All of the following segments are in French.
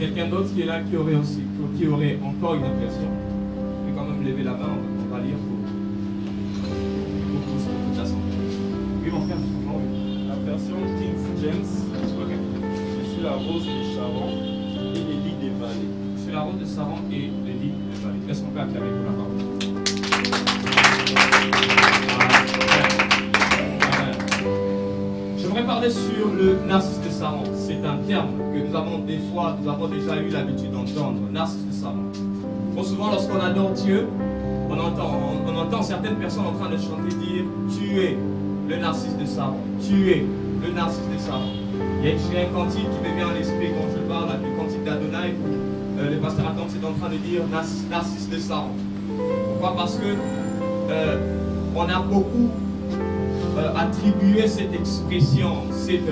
quelqu'un d'autre qui est là qui aurait aussi, qui aurait encore une autre version? Je vais quand même lever la main, on va lire pour tous, pour toute l'assemblée. Oui, mon frère, justement, oui. La version King James. Ok. Je suis la rose de Sharon et les lits des vallées. Sur la route de Saron et les lits des vallées. Est-ce qu'on peut acclamer pour la parole? J'aimerais parler sur le narcisse de Saron. C'est un terme que nous avons déjà eu l'habitude d'entendre. Narcisse de Saron. Trop souvent, lorsqu'on adore Dieu, on entend certaines personnes en train de chanter dire: tu es le narcisse de Saron. Tu es le narcisse de Saron. J'ai un cantique qui me vient à l'esprit quand je parle avec le cantique d'Adonai. Le pasteur Adam est en train de dire narcisse de Saron. Pourquoi? Parce que on a beaucoup attribué cette expression, ces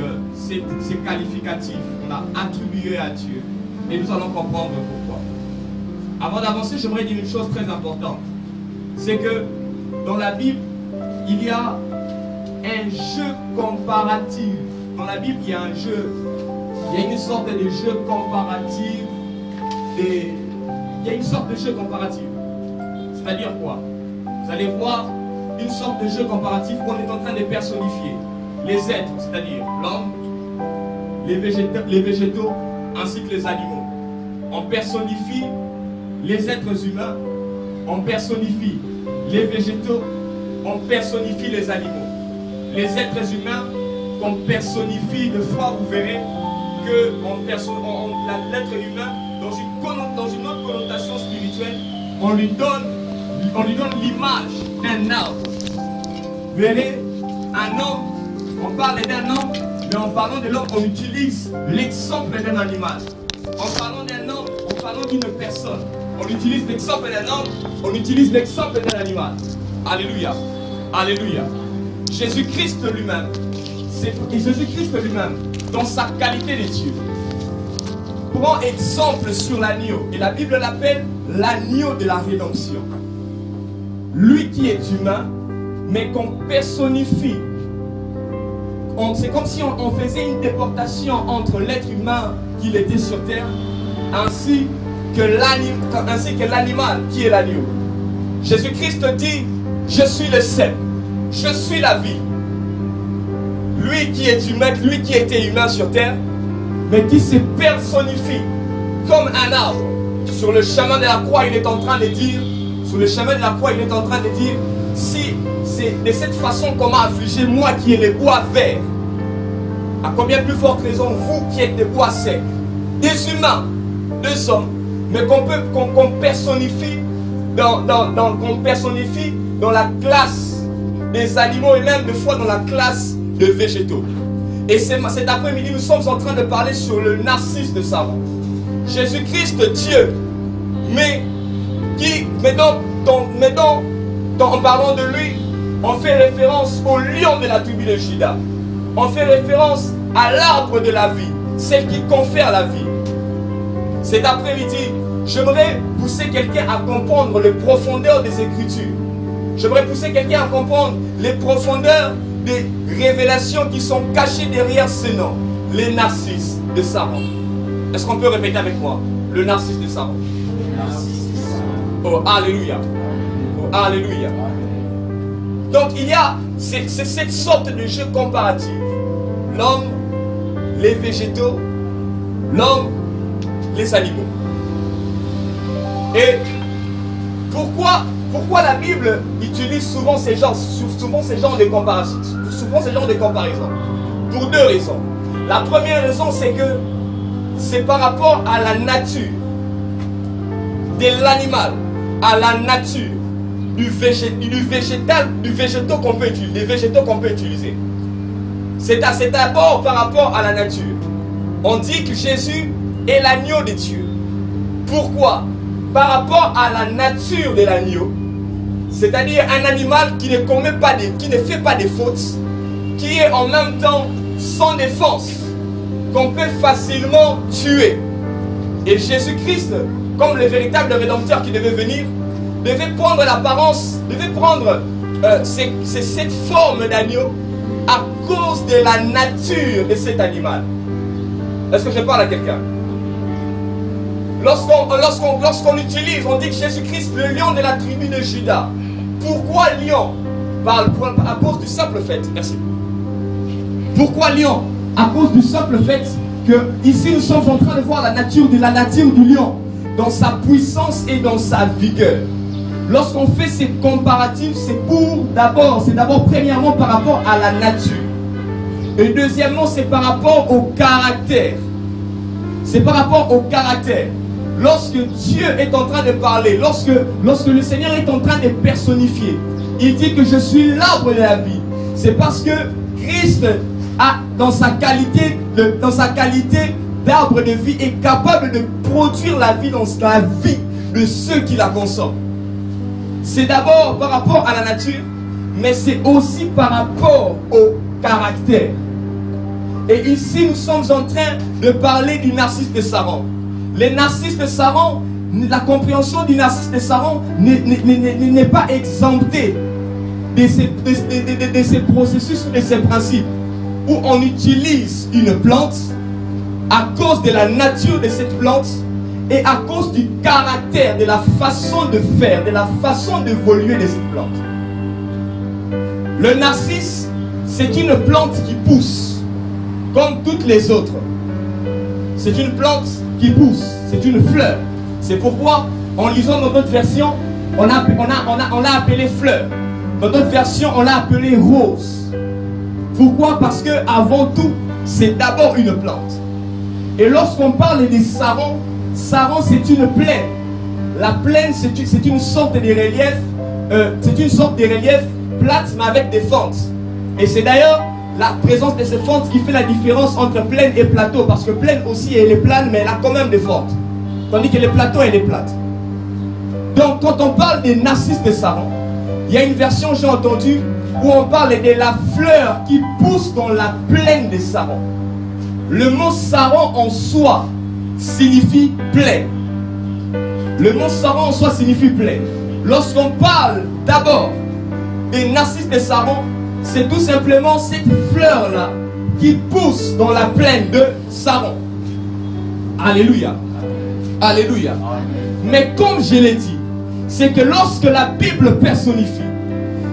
qualificatifs, on a attribué à Dieu. Et nous allons comprendre pourquoi. Avant d'avancer, j'aimerais dire une chose très importante. C'est que dans la Bible, il y a un jeu comparatif. Dans la Bible, il y a un jeu. Il y a une sorte de jeu comparatif. Il y a une sorte de jeu comparatif. C'est-à-dire quoi? Vous allez voir une sorte de jeu comparatif où on est en train de personnifier les êtres, c'est-à-dire l'homme, les végétaux, ainsi que les animaux. On personnifie les êtres humains, on personnifie les végétaux, on personnifie les animaux. Les êtres humains qu'on personnifie, de fois vous verrez que l'être humain, dans une autre connotation spirituelle, on lui donne l'image d'un arbre. Vous verrez, un homme, on parle d'un homme, mais en parlant de l'homme, on utilise l'exemple d'un animal. En parlant d'un homme, en parlant d'une personne, on utilise l'exemple d'un homme, on utilise l'exemple d'un animal. Alléluia. Alléluia. Jésus-Christ lui-même, dans sa qualité de Dieu, prend exemple sur l'agneau. Et la Bible l'appelle l'agneau de la rédemption. Lui qui est humain, mais qu'on personnifie. C'est comme si on faisait une déportation entre l'être humain qu'il était sur terre, ainsi que l'animal qui est l'agneau. Jésus-Christ dit: je suis le cep, je suis la vie. Lui qui est humain, lui qui était humain sur terre, mais qui se personnifie comme un arbre. Sur le chemin de la croix, il est en train de dire, si c'est de cette façon qu'on m'a affligé, moi qui ai les bois verts, à combien plus forte raison vous qui êtes des bois secs, des humains, des hommes, mais qu'on personnifie dans la classe des animaux et même des fois dans la classe des végétaux. Et cet après-midi, nous sommes en train de parler sur le narcisse de Saron. Jésus-Christ, Dieu, en parlant de lui, on fait référence au lion de la tribu de Juda. On fait référence à l'arbre de la vie, celle qui confère la vie. Cet après-midi, j'aimerais pousser quelqu'un à comprendre les profondeurs des Écritures. J'aimerais pousser quelqu'un à comprendre les profondeurs des révélations qui sont cachées derrière ce nom, les narcisses de Saron. Est-ce qu'on peut répéter avec moi? Le narcisse de Saron. Oh, alléluia. Oh, alléluia. Donc il y a cette sorte de jeu comparatif. L'homme, les végétaux, l'homme, les animaux. Et pourquoi la Bible utilise souvent ces genres de comparaisons? Pour deux raisons. La première raison, c'est que c'est par rapport à la nature de l'animal, à la nature du végétaux qu'on peut utiliser. C'est d'abord par rapport à la nature. On dit que Jésus est l'agneau de Dieu. Pourquoi? Par rapport à la nature de l'agneau, c'est-à-dire un animal qui ne fait pas de fautes, qui est en même temps sans défense, qu'on peut facilement tuer. Et Jésus-Christ, comme le véritable rédempteur qui devait venir, devait prendre l'apparence, cette forme d'agneau à cause de la nature de cet animal. Est-ce que je parle à quelqu'un? Lorsqu'on utilise, on dit que Jésus-Christ, le lion de la tribu de Juda. Pourquoi lion? À cause du simple fait, merci. Pourquoi lion? À cause du simple fait que ici nous sommes en train de voir la nature du lion dans sa puissance et dans sa vigueur. Lorsqu'on fait ces comparatifs, c'est d'abord premièrement par rapport à la nature. Et deuxièmement, c'est par rapport au caractère. C'est par rapport au caractère. Lorsque Dieu est en train de parler, lorsque le Seigneur est en train de personnifier, il dit que je suis l'arbre de la vie. C'est parce que Christ a, dans sa qualité d'arbre de vie, est capable de produire la vie dans la vie de ceux qui la consomment. C'est d'abord par rapport à la nature, mais c'est aussi par rapport au caractère. Et ici, nous sommes en train de parler du narcisse de Saron. Les narcisses de Saron, la compréhension du narcisse de Saron n'est pas exemptée de ces processus, de ces principes, où on utilise une plante à cause de la nature de cette plante et à cause du caractère, de la façon de faire, de la façon d'évoluer de cette plante. Le narcisse, c'est une plante qui pousse, comme toutes les autres. C'est une plante qui pousse, c'est une fleur. C'est pourquoi, en lisant dans d'autres versions, on l'a appelé fleur. Dans d'autres versions, on l'a appelé rose. Pourquoi? Parce que avant tout, c'est d'abord une plante. Et lorsqu'on parle des sarons, c'est une plaine. La plaine, c'est une sorte de relief, plate, mais avec des fentes. Et c'est d'ailleurs la présence de ces fentes qui fait la différence entre plaine et plateau. Parce que plaine aussi, elle est plane, mais elle a quand même des fentes. Tandis que les plateaux, elle est plate. Donc, quand on parle des narcisses de Saron, il y a une version, j'ai entendu, où on parle de la fleur qui pousse dans la plaine de Saron. Le mot Saron en soi signifie plaine. Le mot Saron en soi signifie plaine. Lorsqu'on parle d'abord des narcisses de Saron, c'est tout simplement cette fleur-là qui pousse dans la plaine de Saron. Alléluia. Alléluia. Mais comme je l'ai dit, c'est que lorsque la Bible personnifie,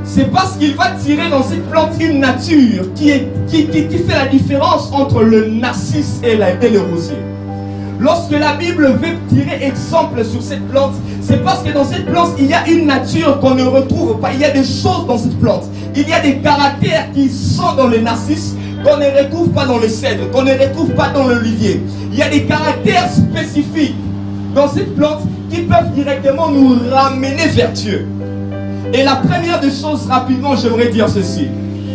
c'est parce qu'il va tirer dans cette plante une nature qui fait la différence entre le narcisse et le rosier. Lorsque la Bible veut tirer exemple sur cette plante, c'est parce que dans cette plante, il y a une nature qu'on ne retrouve pas. Il y a des choses dans cette plante. Il y a des caractères qui sont dans le narcisse qu'on ne retrouve pas dans le cèdre, qu'on ne retrouve pas dans l'olivier. Il y a des caractères spécifiques dans cette plante qui peuvent directement nous ramener vers Dieu. Et la première des choses, rapidement, j'aimerais dire ceci.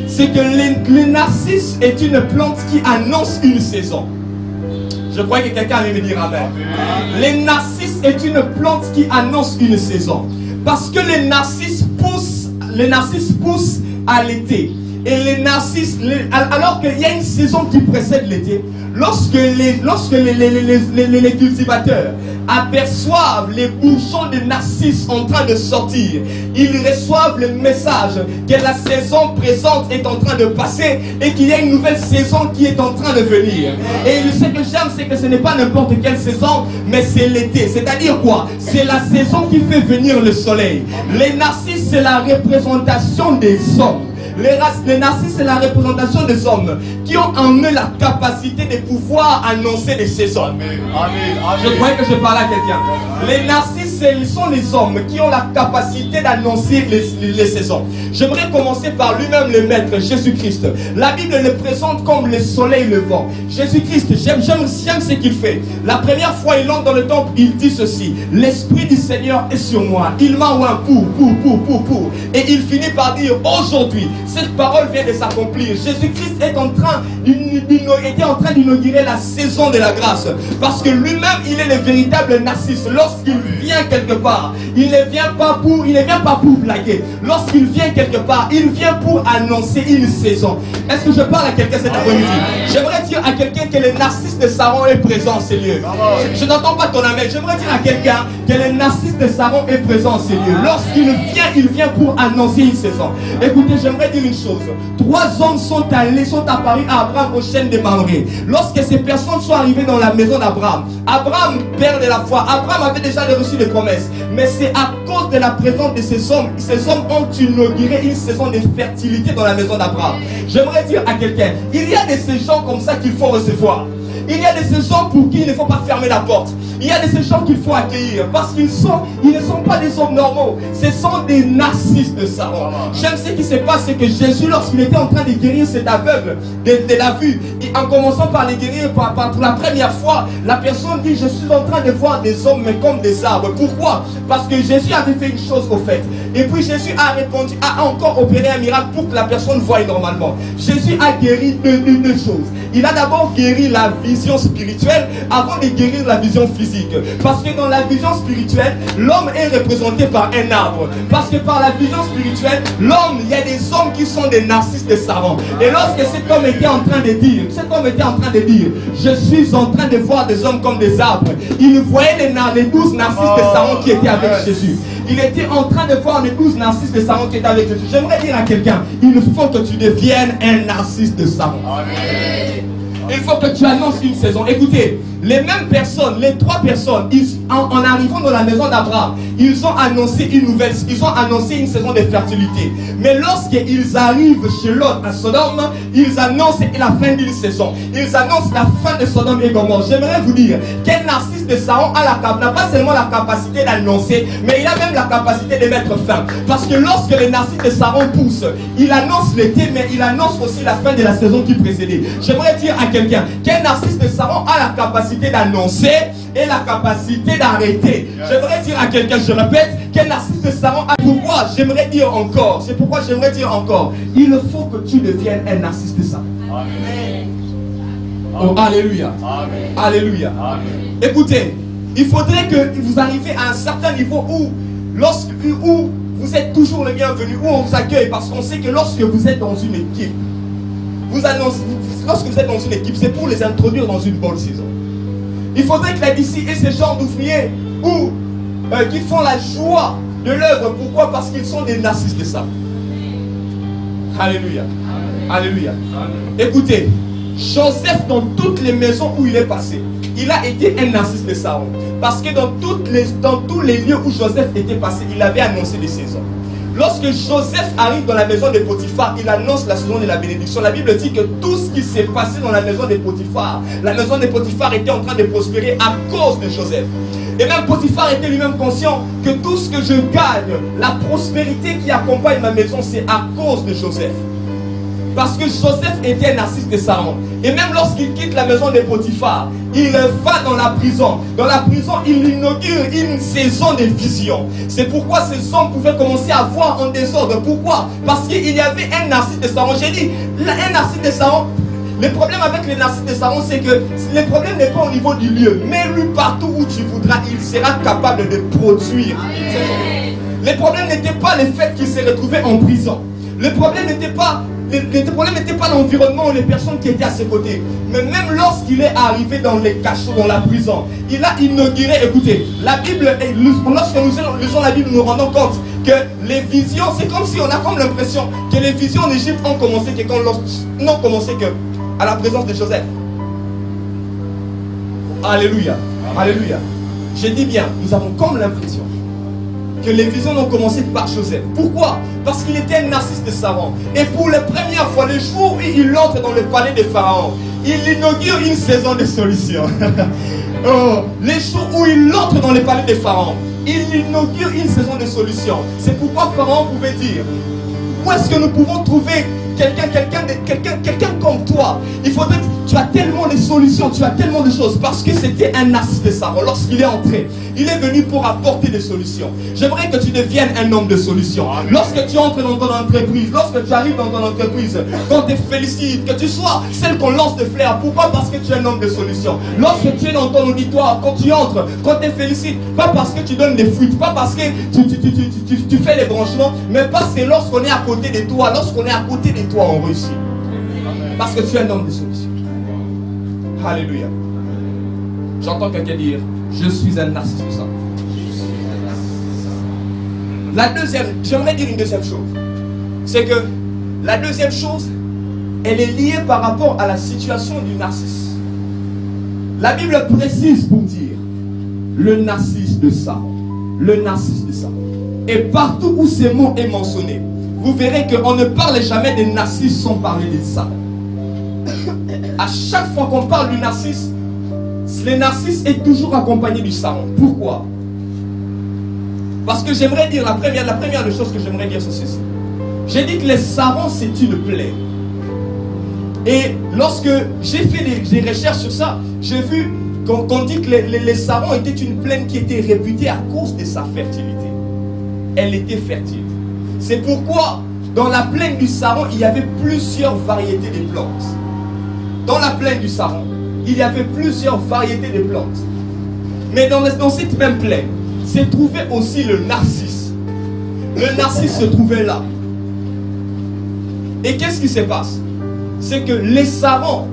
C'est que le narcisse est une plante qui annonce une saison. Je croyais que quelqu'un allait me dire amen. Le narcisse est une plante qui annonce une saison. Parce que le narcisse pousse à l'été. Et les narcisses, alors qu'il y a une saison qui précède l'été, lorsque les cultivateurs aperçoivent les bourgeons de narcisses en train de sortir, ils reçoivent le message que la saison présente est en train de passer et qu'il y a une nouvelle saison qui est en train de venir. Et ce que j'aime, c'est que ce n'est pas n'importe quelle saison, mais c'est l'été. C'est-à-dire quoi? C'est la saison qui fait venir le soleil. Les narcisses, c'est la représentation des hommes. Les narcisses, c'est la représentation des hommes qui ont en eux la capacité de pouvoir annoncer des saisons. Amen. Je croyais que je parlais à quelqu'un. Les narcisses, ce sont les hommes qui ont la capacité d'annoncer les saisons. J'aimerais commencer par lui-même le maître, Jésus-Christ. La Bible le présente comme le soleil levant. Jésus-Christ, j'aime ce qu'il fait. La première fois, il entre dans le temple, il dit ceci: l'Esprit du Seigneur est sur moi. Il m'a oint pour. Et il finit par dire: aujourd'hui, cette parole vient de s'accomplir. Jésus-Christ était en train d'inaugurer la saison de la grâce. Parce que lui-même, il est le véritable narcisse. Lorsqu'il vient quelque part, il ne vient pas pour blaguer. Lorsqu'il vient quelque part, il vient pour annoncer une saison. Est-ce que je parle à quelqu'un cet après-midi? J'aimerais dire à quelqu'un que le narcisse de Saron est présent en ces lieux. Je n'entends pas ton amen. J'aimerais dire à quelqu'un que le narcisse de Saron est présent en ces lieux. Lorsqu'il vient, il vient pour annoncer une saison. Écoutez, j'aimerais dire une chose. 3 hommes sont apparus à Abraham au chêne de Mamré. Lorsque ces personnes sont arrivées dans la maison d'Abraham, Abraham, père de la foi, Abraham avait déjà reçu des promesses. Mais c'est à cause de la présence de ces hommes ont inauguré une saison de fertilité dans la maison d'Abraham. J'aimerais dire à quelqu'un, il y a de ces gens comme ça qu'il faut recevoir. Il y a de ces gens pour qui il ne faut pas fermer la porte. Il y a de ces gens qu'il faut accueillir parce ils ne sont pas des hommes normaux. Ce sont des narcisses de Saron. J'aime ce qui se passe, c'est que Jésus, lorsqu'il était en train de guérir cet aveugle de la vue, en commençant par les guérir pour la première fois, la personne dit: je suis en train de voir des hommes mais comme des arbres. Pourquoi? Parce que Jésus avait fait une chose au fait. Et puis Jésus a répondu, a encore opéré un miracle pour que la personne voie normalement. Jésus a guéri deux choses. Il a d'abord guéri la vision spirituelle avant de guérir la vision physique. Parce que dans la vision spirituelle, l'homme est représenté par un arbre. Parce que par la vision spirituelle, l'homme, il y a des hommes qui sont des narcisses de Saron. Et lorsque cet homme était en train de dire, je suis en train de voir des hommes comme des arbres, il voyait les 12 narcisses de Saron qui étaient avec Jésus. Il était en train de voir les 12 narcisses de Saron qui étaient avec Jésus. J'aimerais dire à quelqu'un, il faut que tu deviennes un narcisse de Saron. Il faut que tu annonces une saison. Écoutez, les mêmes personnes, les 3 personnes, en arrivant dans la maison d'Abraham, ils ont annoncé une saison de fertilité. Mais lorsqu'ils arrivent chez Lot à Sodome, ils annoncent la fin d'une saison. Ils annoncent la fin de Sodome et Gomorrhe. J'aimerais vous dire qu'un narcisse de Saron n'a pas seulement la capacité d'annoncer, mais il a même la capacité de mettre fin. Parce que lorsque le narcisse de Saron pousse, il annonce l'été, mais il annonce aussi la fin de la saison qui précédait. J'aimerais dire à quelqu'un qu'un narcisse de Saron a la capacité d'annoncer et la capacité d'arrêter. J'aimerais dire à quelqu'un, je répète, qu'un narcisse de Saron a pourquoi j'aimerais dire encore. C'est pourquoi j'aimerais dire encore. Il faut que tu deviennes un narcisse de Saron. Amen. Oh, alléluia. Amen. Alléluia. Amen. Écoutez, il faudrait que vous arriviez à un certain niveau où vous êtes toujours le bienvenu, où on vous accueille, parce qu'on sait que lorsque vous êtes dans une équipe, lorsque vous êtes dans une équipe, c'est pour les introduire dans une bonne saison. Il faudrait que la DC ait ce genre d'ouvriers qui font la joie de l'œuvre. Pourquoi? Parce qu'ils sont des narcisses de ça. Alléluia. Amen. Alléluia. Amen. Écoutez, Joseph, dans toutes les maisons où il est passé, il a été un narcisse de Saron. Parce que dans tous les lieux où Joseph était passé, il avait annoncé des saisons. Lorsque Joseph arrive dans la maison de Potiphar, il annonce la saison de la bénédiction. La Bible dit que tout ce qui s'est passé dans la maison de Potiphar, la maison de Potiphar était en train de prospérer à cause de Joseph. Et même Potiphar était lui-même conscient que tout ce que je gagne, la prospérité qui accompagne ma maison, c'est à cause de Joseph. Parce que Joseph était un narcisse de Saron. Et même lorsqu'il quitte la maison de Potiphar, il va dans la prison. Dans la prison, il inaugure une saison de vision. C'est pourquoi ces hommes pouvaient commencer à voir en désordre. Pourquoi? Parce qu'il y avait un narcisse de Saron. J'ai dit, un narcisse de Saron. Le problème avec les narcisses de Saron, c'est que le problème n'est pas au niveau du lieu. Mais lui, partout où tu voudras, il sera capable de produire. Le problème n'était pas le fait qu'il s'est retrouvé en prison. Le problème n'était pas l'environnement ou les personnes qui étaient à ses côtés. Mais même lorsqu'il est arrivé dans les cachots, dans la prison, il a inauguré, écoutez, la Bible, lorsque nous lisons la Bible, nous nous rendons compte que les visions, c'est comme si on a comme l'impression que les visions en Égypte n'ont commencé que à la présence de Joseph. Alléluia. Alléluia. Je dis bien, nous avons comme l'impression que les visions ont commencé par Joseph. Pourquoi? Parce qu'il était un narcisse de Saron. Et pour la première fois, le jour où il entre dans le palais de Pharaon, il inaugure une saison de solution. Les jours où il entre dans le palais de Pharaon, il inaugure une saison de solution. C'est pourquoi Pharaon pouvait dire: où est-ce que nous pouvons trouver quelqu'un comme toi, il faudrait que tu as tellement de solutions, tu as tellement de choses, parce que c'était un narcisse de Saron. Lorsqu'il est entré, il est venu pour apporter des solutions. J'aimerais que tu deviennes un homme de solutions. Lorsque tu entres dans ton entreprise, lorsque tu arrives dans ton entreprise, qu'on te félicite, que tu sois celle qu'on lance de fleurs. Pourquoi? Parce que tu es un homme de solutions. Lorsque tu es dans ton auditoire, quand tu entres, qu'on te félicite, pas parce que tu donnes des fuites, pas parce que tu fais les branchements, mais parce que lorsqu'on est à côté de toi, on réussit. Parce que tu es un homme de solutions. Alléluia. J'entends quelqu'un dire, je suis un narcisse de ça. La deuxième, j'aimerais dire une deuxième chose. C'est que la deuxième chose, elle est liée par rapport à la situation du narcisse. La Bible précise pour dire le narcisse de Saron. Le narcisse de Saron. Et partout où ce mot est mentionné, vous verrez qu'on ne parle jamais des narcisses sans parler des Saron. À chaque fois qu'on parle du narcisse, le narcisse est toujours accompagné du Saron. Pourquoi? Parce que j'aimerais dire, la première des choses que j'aimerais dire, c'est ceci. J'ai dit que les Sarons, c'est une plaie. Et lorsque j'ai fait des recherches sur ça, j'ai vu qu'on dit que les Sarons étaient une plaine qui était réputée à cause de sa fertilité. Elle était fertile. C'est pourquoi, dans la plaine du Saron, il y avait plusieurs variétés de plantes. Dans la plaine du Saron, il y avait plusieurs variétés de plantes. Mais dans cette même plaine, se trouvait aussi le narcisse. Le narcisse se trouvait là. Et qu'est-ce qui se passe? C'est que les Sarons,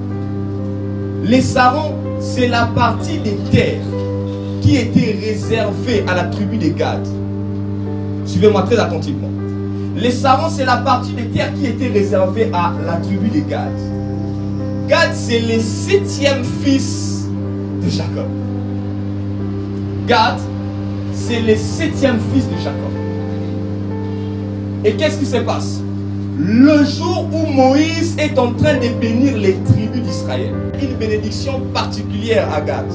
c'est la partie des terres qui était réservée à la tribu des Gad. Suivez-moi très attentivement. Les Sarons, c'est la partie des terres qui était réservée à la tribu des Gad. Gad, c'est le 7e fils de Jacob. Gad, c'est le 7e fils de Jacob. Et qu'est-ce qui se passe? Le jour où Moïse est en train de bénir les tribus d'Israël, une bénédiction particulière à Gad.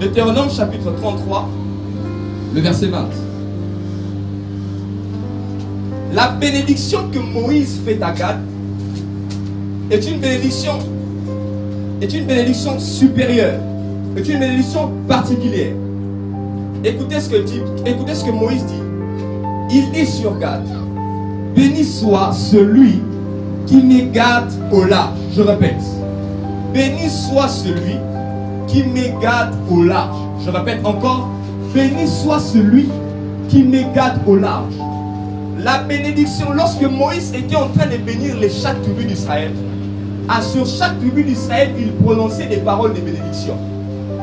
Deutéronome chapitre 33, le verset 20. La bénédiction que Moïse fait à Gad est une bénédiction supérieure, est une bénédiction particulière. Écoutez ce que Moïse dit. Il dit sur Gad, béni soit celui qui me garde au large. Je répète, béni soit celui qui me garde au large. Je répète encore, béni soit celui qui me garde au large. La bénédiction, lorsque Moïse était en train de bénir chaque tribu d'Israël, sur chaque tribu d'Israël, il prononçait des paroles de bénédiction.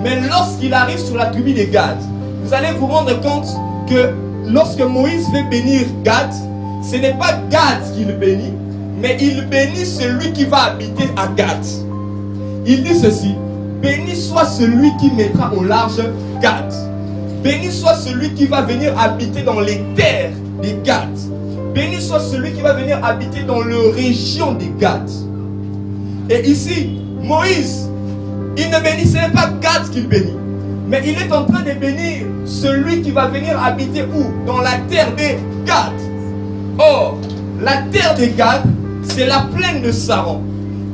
Mais lorsqu'il arrive sur la tribu de Gad, vous allez vous rendre compte que lorsque Moïse veut bénir Gad, ce n'est pas Gad qu'il bénit, mais il bénit celui qui va habiter à Gad. Il dit ceci, béni soit celui qui mettra au large Gad. Béni soit celui qui va venir habiter dans les terres de Gad. Béni soit celui qui va venir habiter dans la région de Gad. Et ici, Moïse, il ne bénit, ce n'est pas Gad qu'il bénit, mais il est en train de bénir celui qui va venir habiter où? Dans la terre de Gad. Or, la terre de Gad, c'est la plaine de Saron.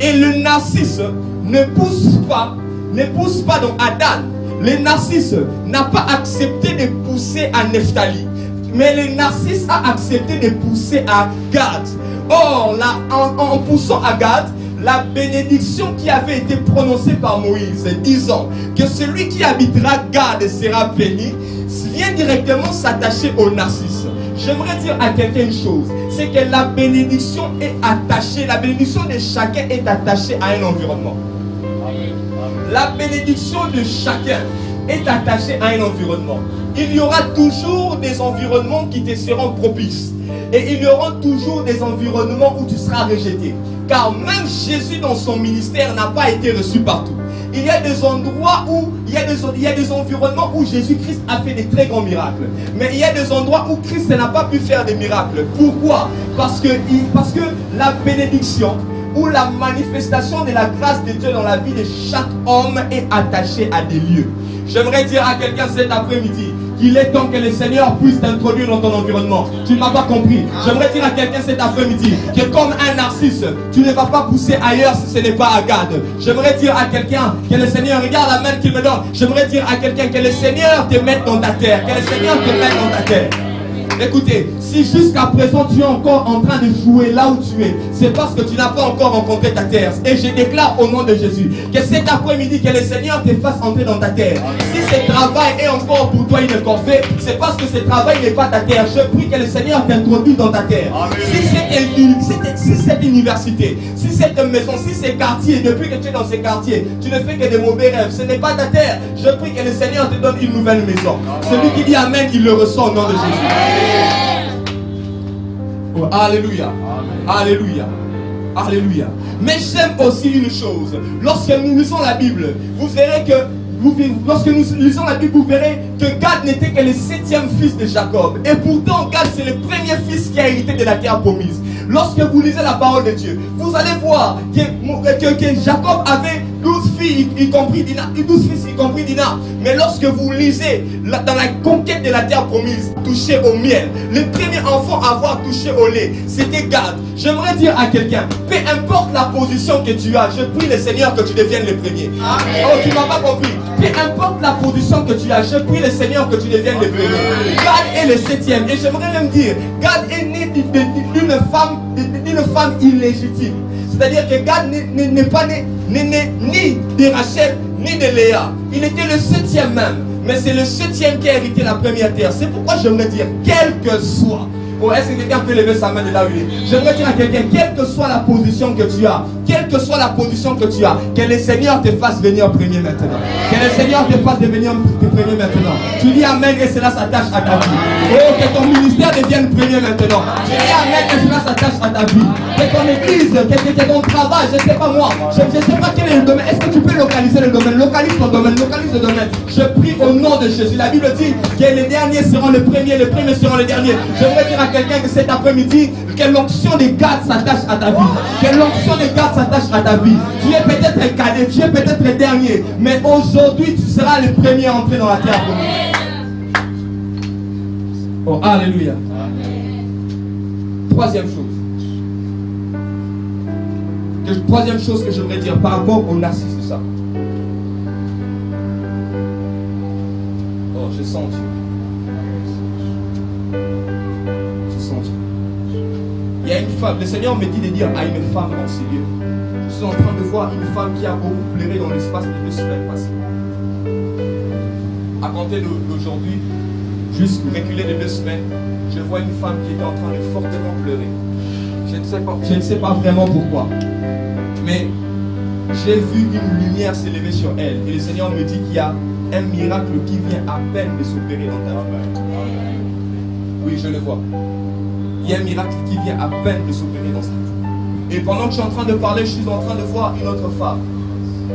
Et le narcisse ne pousse pas dans Adan. Le narcisse n'a pas accepté de pousser à Nephtali, mais le narcisse a accepté de pousser à Gad. Or, là, en poussant à Gad, la bénédiction qui avait été prononcée par Moïse, disant que celui qui habitera Gad sera béni, vient directement s'attacher au narcisse. J'aimerais dire à quelqu'un une chose, c'est que la bénédiction est attachée, la bénédiction de chacun est attachée à un environnement. La bénédiction de chacun est attachée à un environnement. Il y aura toujours des environnements qui te seront propices. Et il y aura toujours des environnements où tu seras rejeté. Car même Jésus dans son ministère n'a pas été reçu partout. Il y a des endroits où, il y a des environnements où Jésus-Christ a fait des très grands miracles. Mais il y a des endroits où Christ n'a pas pu faire des miracles. Pourquoi? Parce que la bénédiction ou la manifestation de la grâce de Dieu dans la vie de chaque homme est attachée à des lieux. J'aimerais dire à quelqu'un cet après-midi qu'il est temps que le Seigneur puisse t'introduire dans ton environnement. Tu ne m'as pas compris. J'aimerais dire à quelqu'un cet après-midi que comme un narcisse, tu ne vas pas pousser ailleurs si ce n'est pas à Gad. J'aimerais dire à quelqu'un que le Seigneur, regarde la main qu'il me donne. J'aimerais dire à quelqu'un que le Seigneur te mette dans ta terre. Que le Seigneur te mette dans ta terre. Écoutez, si jusqu'à présent tu es encore en train de jouer là où tu es, c'est parce que tu n'as pas encore rencontré ta terre. Et je déclare au nom de Jésus que cet après-midi, que le Seigneur te fasse entrer dans ta terre. Si ce travail est encore pour toi une corvée, c'est parce que ce travail n'est pas ta terre. Je prie que le Seigneur t'introduise dans ta terre. Si cette université, si cette maison, si ces quartiers, depuis que tu es dans ces quartiers, tu ne fais que des mauvais rêves, ce n'est pas ta terre. Je prie que le Seigneur te donne une nouvelle maison. Celui qui dit Amen, il le ressent au nom de Jésus. Oh, alléluia. Alléluia. Alléluia. Mais j'aime aussi une chose. Lorsque nous lisons la Bible, vous verrez que lorsque nous lisons la Bible, vous verrez que Gad n'était que le 7e fils de Jacob. Et pourtant, Gad, c'est le premier fils qui a hérité de la terre promise. Lorsque vous lisez la parole de Dieu, vous allez voir que Jacob avait 12 filles, y compris Dina, 12 fils, y compris Dina. Mais lorsque vous lisez dans la conquête de la terre promise, touché au miel, le premier enfant à avoir touché au lait, c'était Gad. J'aimerais dire à quelqu'un, peu importe la position que tu as, je prie le Seigneur que tu deviennes le premier. Amen. Oh, tu n'as pas compris. Peu importe la position que tu as, je prie le Seigneur que tu deviennes le premier. Gad est le 7e. Et j'aimerais même dire, Gad est né d'une femme illégitime. C'est-à-dire que Gad n'est pas né ni de Rachel ni de Léa. Il était le 7e même. Mais c'est le 7e qui a hérité la première terre. C'est pourquoi j'aimerais dire, quel que soit. Oh, est-ce que quelqu'un peut lever sa main de là où il est? J'aimerais dire à quelqu'un, quelle que soit la position que tu as, quelle que soit la position que tu as, que le Seigneur te fasse venir premier maintenant. Que le Seigneur te fasse devenir premier maintenant. Tu dis Amen et cela s'attache à ta vie. Oh, que ton ministère devienne premier maintenant. Tu dis Amen et cela s'attache à ta vie. Que ton église, que ton travail, je ne sais pas moi, je ne sais pas quel est le domaine. Est-ce que tu peux localiser le domaine? Localise ton domaine, localise le domaine. Je prie au nom de Jésus. La Bible dit que les derniers seront les premiers seront les derniers. J'aimerais dire à quelqu'un que cet après-midi, que l'onction de Gad s'attache à ta vie. Que l'onction de Gad s'attache à ta vie. Tu es peut-être cadet, tu es peut-être le dernier, mais aujourd'hui tu seras le premier à entrer dans la terre. Oh, alléluia. Troisième chose que j'aimerais dire par rapport au narcisse de ça. Oh, je sens Dieu. Il y a une femme, le Seigneur me dit de dire à une femme dans ces lieux. Je suis en train de voir une femme qui a beaucoup pleuré dans l'espace de 2 semaines passées. À compter d'aujourd'hui, juste reculer de 2 semaines, je vois une femme qui était en train de fortement pleurer. Je ne sais pas vraiment pourquoi. Mais j'ai vu une lumière s'élever sur elle. Et le Seigneur me dit qu'il y a un miracle qui vient à peine de s'opérer dans ta vie. Oui, je le vois. Il y a un miracle qui vient à peine de s'opérer dans sa vie. Et pendant que je suis en train de parler, je suis en train de voir une autre femme.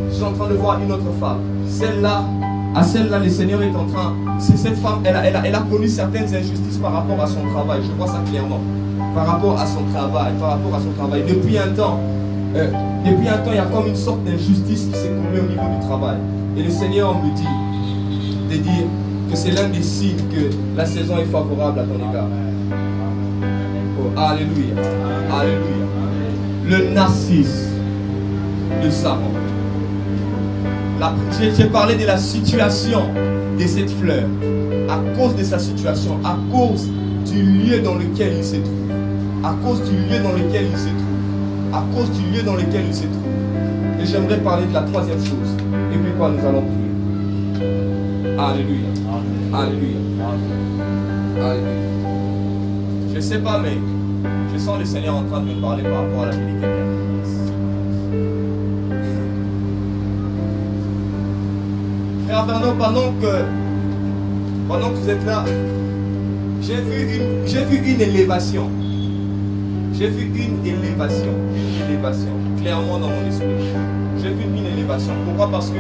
Je suis en train de voir une autre femme. Celle-là, le Seigneur est en train... Cette femme, elle a connu certaines injustices par rapport à son travail. Je vois ça clairement. Par rapport à son travail. Depuis un temps, il y a comme une sorte d'injustice qui s'est coulée au niveau du travail. Et le Seigneur me dit de dire que c'est l'un des signes que la saison est favorable à ton égard. Oh, alléluia. Alléluia. Le narcisse de Saron. J'ai parlé de la situation de cette fleur. À cause de sa situation, à cause du lieu dans lequel il se trouve. À cause du lieu dans lequel il se trouve. À cause du lieu dans lequel il se trouve. Et j'aimerais parler de la troisième chose. Et puis quoi, nous allons prier. Alléluia. Alléluia. Alléluia. Je ne sais pas, mais je sens le Seigneur en train de me parler par rapport à la vie de quelqu'un. Frère Vernon, pendant que vous êtes là, j'ai vu une élévation. J'ai vu une élévation, clairement dans mon esprit. J'ai vu une élévation. Pourquoi? Parce que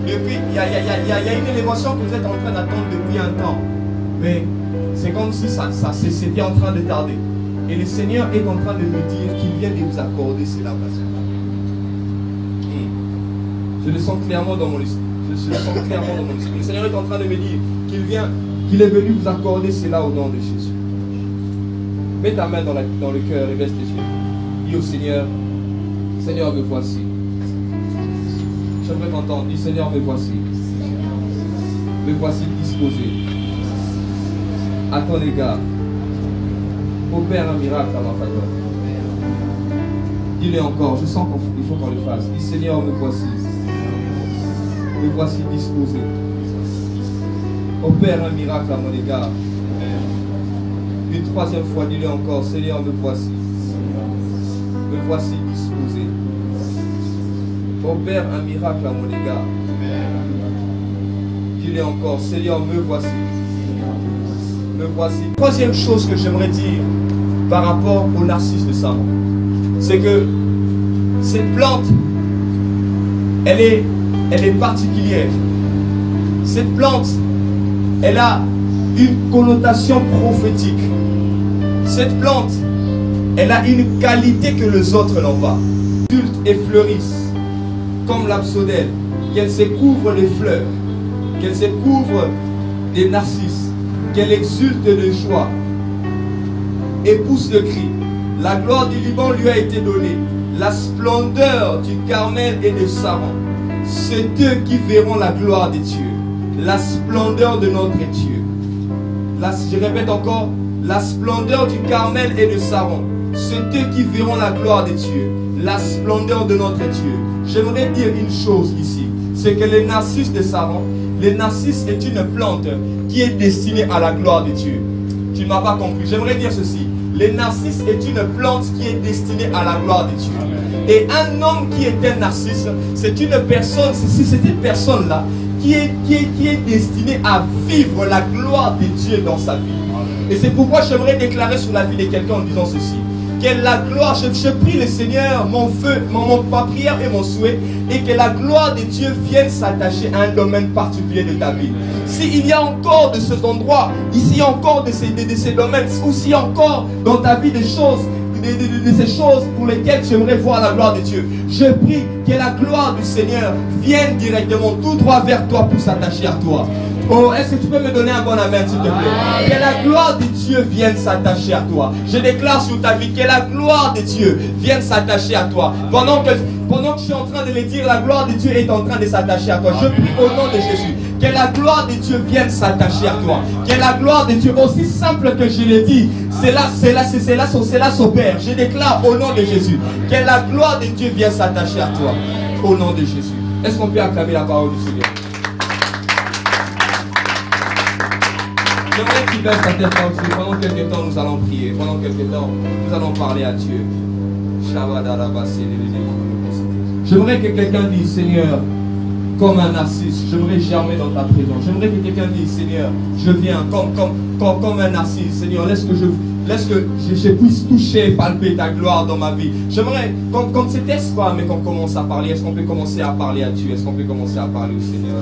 depuis, il y a une élévation que vous êtes en train d'attendre depuis un temps. Mais c'est comme si c'était en train de tarder. Et le Seigneur est en train de me dire qu'il vient de vous accorder cela. Je le sens clairement dans mon esprit. Le Seigneur est en train de me dire qu'il vient qu'il est venu vous accorder cela au nom de Jésus. Mets ta main dans le cœur et baisse tes yeux. Dis au Seigneur, Seigneur, me voici. J'aimerais t'entendre. Dis, Seigneur, me voici. Me voici disposé à ton égard. Opère un miracle à ma faveur. Dis-le encore. Je sens qu'il faut qu'on le fasse. Dis, Seigneur, me voici. Me voici disposé. Opère un miracle à mon égard. Une troisième fois, dis-le encore. Seigneur, me voici. Me voici disposé. Opère un miracle à mon égard. Dis-le encore. Seigneur, me voici. Me voici. Troisième chose que j'aimerais dire par rapport au narcisse de Salomon, c'est que cette plante, elle est particulière. Cette plante, elle a une connotation prophétique. Cette plante, elle a une qualité que les autres n'ont pas. Culte et fleurissent comme l'absodèle, qu'elle se couvre les fleurs, qu'elle se couvre des narcisses, qu'elle exulte de joie et pousse le cri. La gloire du Liban lui a été donnée, la splendeur du Carmel et de Saron. C'est eux qui verront la gloire des dieux, la splendeur de notre Dieu. Je répète encore, la splendeur du Carmel et de Saron. C'est eux qui verront la gloire des dieux, la splendeur de notre Dieu. J'aimerais dire une chose ici, c'est que les narcisses de Saron, les narcisses est une plante qui est destinée à la gloire de Dieu. Tu ne m'as pas compris. J'aimerais dire ceci. Les narcisses est une plante qui est destinée à la gloire de Dieu. Et un homme qui est un narcisse, c'est une personne, c'est cette personne-là qui est destinée à vivre la gloire de Dieu dans sa vie. Et c'est pourquoi j'aimerais déclarer sur la vie de quelqu'un en disant ceci. Que la gloire, je prie le Seigneur, ma prière et mon souhait, et que la gloire de Dieu vienne s'attacher à un domaine particulier de ta vie. S'il y a encore de cet endroit, ici encore de ces domaines, ou s'il y a encore dans ta vie des choses, de ces choses pour lesquelles j'aimerais voir la gloire de Dieu, je prie que la gloire du Seigneur vienne directement tout droit vers toi pour s'attacher à toi. Oh, est-ce que tu peux me donner un bon amen, s'il te plaît? Que la gloire de Dieu vienne s'attacher à toi. Je déclare sur ta vie que la gloire de Dieu vienne s'attacher à toi. Pendant que je suis en train de le dire, la gloire de Dieu est en train de s'attacher à toi. Je prie au nom de Jésus. Que la gloire de Dieu vienne s'attacher à toi. Que la gloire de Dieu, aussi simple que je l'ai dit, cela s'opère. Je déclare au nom de Jésus. Que la gloire de Dieu vienne s'attacher à toi. Au nom de Jésus. Est-ce qu'on peut acclamer la parole du Seigneur? J'aimerais que tu baisses ta tête là-dessus. Pendant quelques temps, nous allons prier. Pendant quelques temps, nous allons parler à Dieu. J'aimerais que quelqu'un dise, Seigneur, comme un narcisse, j'aimerais germer dans ta présence. J'aimerais que quelqu'un dise, Seigneur, je viens comme un narcisse. Seigneur, laisse que je puisse toucher et palper ta gloire dans ma vie. J'aimerais, comme cet espoir, mais qu'on commence à parler. Est-ce qu'on peut commencer à parler à Dieu? Est-ce qu'on peut commencer à parler au Seigneur?